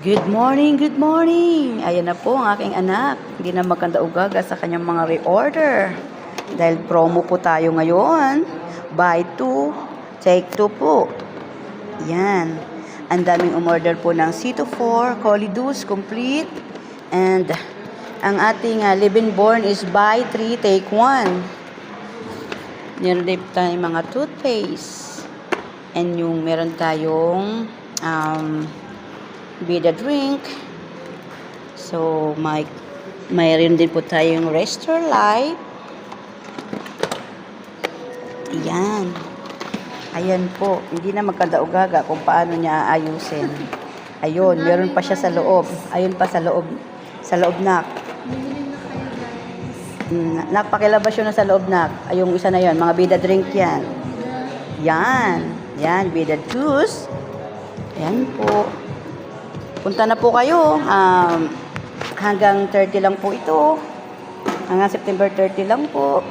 Good morning, good morning! Ayan na po ang aking anak. Hindi na magkanda-ugaga sa kanyang mga reorder. Dahil promo po tayo ngayon. Buy 2, take 2 po. Yan. Ang daming umorder po ng C24, Colidus, complete. And ang ating live-in born is buy 3, take 1. Meron din tayong mga toothpaste. And yung meron tayong Bida drink. So, mayroon din po tayong Restorelife. Ayan. Ayan po. Hindi na magkanda-ugaga kung paano niya aayusin. Ayun, meron pa siya sa loob. Ayun pa sa loob. Sa loob, nak. Nakpakilabas yun na sa loob, nak. Ay, yung isa na yun. Mga Bida drink yan. Yan. Yan, Bida juice. Ayan po. Punta na po kayo. Hanggang 30 lang po ito. Hanggang September 30 lang po.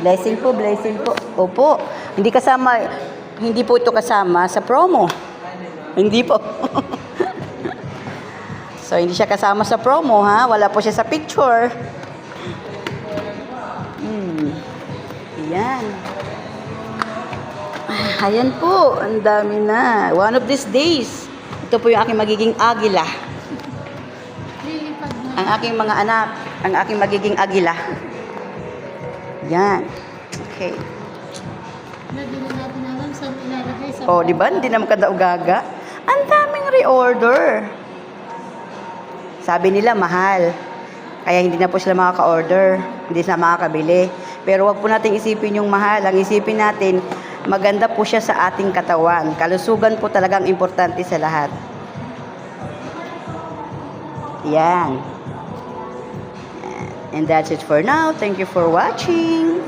Blessing po, blessing po. Opo. Hindi po ito kasama sa promo. Hindi po. So, hindi siya kasama sa promo, ha? Wala po siya sa picture. Ayan. Ayan po, ang dami na. One of these days, ito po yung aking magiging agila. Ang aking mga anak, ang aking magiging agila. Yan. Okay. Hindi na natin alam saan ilalagay sa... Oh, di ba? Hindi na makada-ugaga. Ang daming reorder. Sabi nila, mahal. Kaya hindi na po sila makaka-order. Hindi sila makakabili. Pero wag po natin isipin yung mahal. Ang isipin natin, maganda po siya sa ating katawan. Kalusugan po talagang importante sa lahat. Yan. And that's it for now. Thank you for watching.